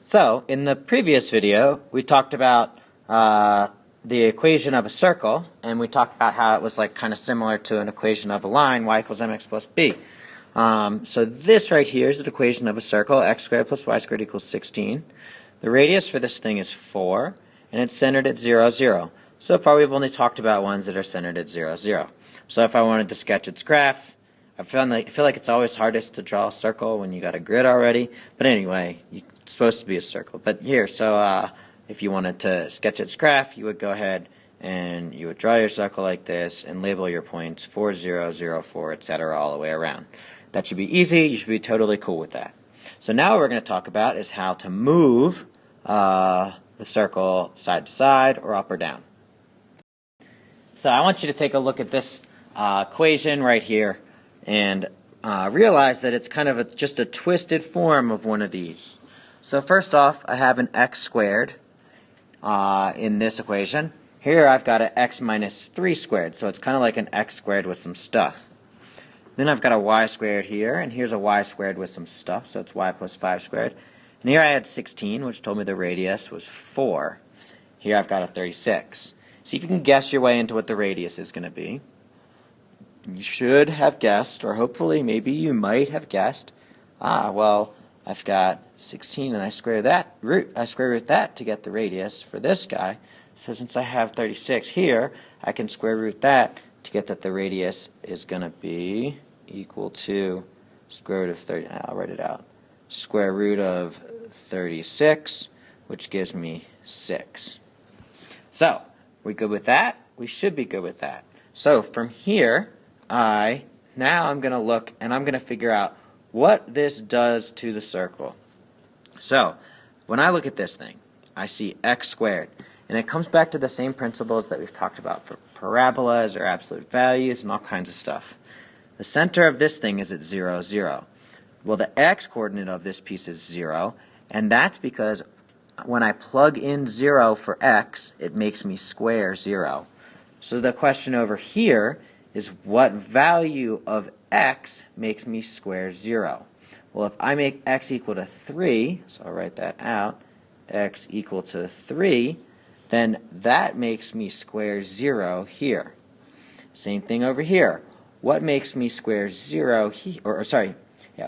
So, in the previous video, we talked about the equation of a circle, and we talked about how it was like kind of similar to an equation of a line, y equals mx plus b. So this right here is an equation of a circle, x squared plus y squared equals 16. The radius for this thing is 4, and it's centered at 0, 0. So far we've only talked about ones that are centered at 0, 0. So if I wanted to sketch its graph, I feel like it's always hardest to draw a circle when you got a grid already. But anyway, it's supposed to be a circle. But here, so if you wanted to sketch its graph, you would go ahead and you would draw your circle like this and label your points 4, 0, 0, 4, etc. all the way around. That should be easy. You should be totally cool with that. So now what we're going to talk about is how to move the circle side to side or up or down. So I want you to take a look at this equation right here and realize that it's kind of just a twisted form of one of these. So first off, I have an x squared in this equation. Here I've got an x minus 3 squared, so it's kind of like an x squared with some stuff. Then I've got a y squared here, and here's a y squared with some stuff, so it's y plus 5 squared. And here I had 16, which told me the radius was 4. Here I've got a 36. See if you can guess your way into what the radius is going to be. You should have guessed, or hopefully maybe you might have guessed, well, I've got 16 and I square root that to get the radius for this guy. So since I have 36 here, I can square root that to get that the radius is going to be equal to square root of 30. I'll write it out. Square root of 36, which gives me 6. So, we good with that? We should be good with that. So from here, now I'm going to look and I'm going to figure out what this does to the circle. So, when I look at this thing, I see x squared. And it comes back to the same principles that we've talked about for parabolas or absolute values and all kinds of stuff. The center of this thing is at 0, 0. Well, the x-coordinate of this piece is 0, and that's because when I plug in 0 for x, it makes me square 0. So the question over here is what value of x makes me square 0? Well, if I make x equal to 3, so I'll write that out, x equal to 3, then that makes me square 0 here. Same thing over here. What makes me square 0 here?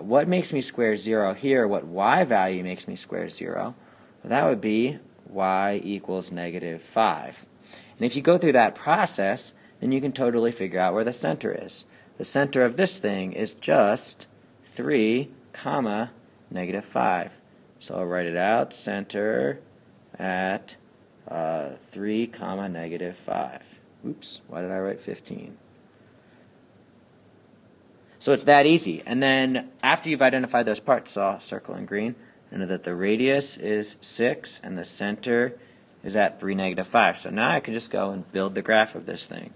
What makes me square 0 here? What y value makes me square 0? Well, that would be y equals negative 5. And if you go through that process, then you can totally figure out where the center is. The center of this thing is just 3, comma, negative 5. So I'll write it out, center at 3, comma, negative 5. Oops, why did I write 15? So it's that easy. And then after you've identified those parts, so I'll circle in green, I know that the radius is 6 and the center is at 3, negative 5. So now I can just go and build the graph of this thing.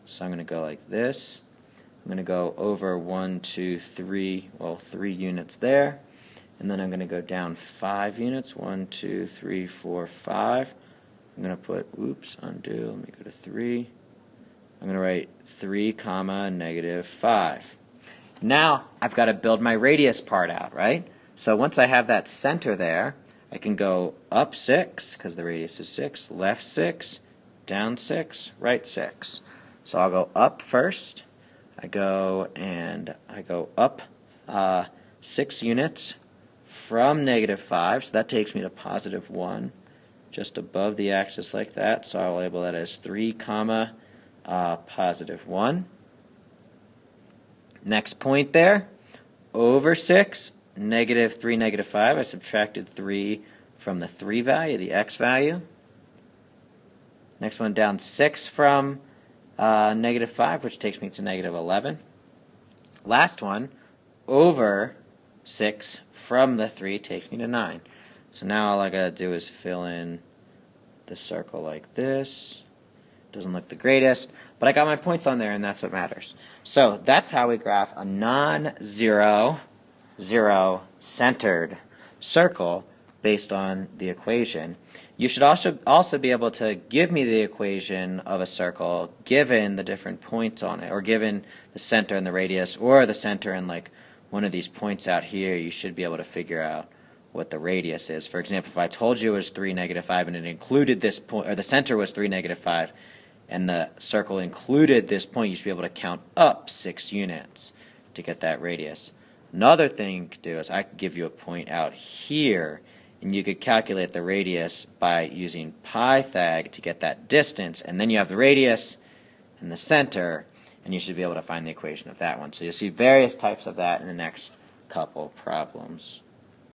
So I'm going to go like this. I'm going to go over 1, 2, 3, well, 3 units there. And then I'm going to go down 5 units, 1, 2, 3, 4, 5. I'm going to put, oops, undo, let me go to 3. I'm going to write 3, comma, negative 5. Now I've got to build my radius part out, right? So once I have that center there, I can go up 6, because the radius is 6, left 6, down 6, right 6. So I'll go up first. I go up 6 units from negative 5, so that takes me to positive 1, just above the axis like that. So I'll label that as 3, comma, positive 1. Next point there, over 6, negative 3, negative 5. I subtracted 3 from the 3 value, the x value. Next one down 6 from negative 5, which takes me to negative 11. Last one, over 6 from the 3 takes me to 9. So now all I got to do is fill in the circle like this. Doesn't look the greatest, but I got my points on there and that's what matters. So that's how we graph a non-zero, zero-centered circle based on the equation. You should also be able to give me the equation of a circle given the different points on it, or given the center and the radius, or the center and like one of these points out here. You should be able to figure out what the radius is. For example, if I told you it was 3, -5, and it included this point, or the center was 3, -5, and the circle included this point, you should be able to count up 6 units to get that radius. Another thing you could do is I could give you a point out here, and you could calculate the radius by using Pythag to get that distance, and then you have the radius and the center, and you should be able to find the equation of that one. So you'll see various types of that in the next couple problems.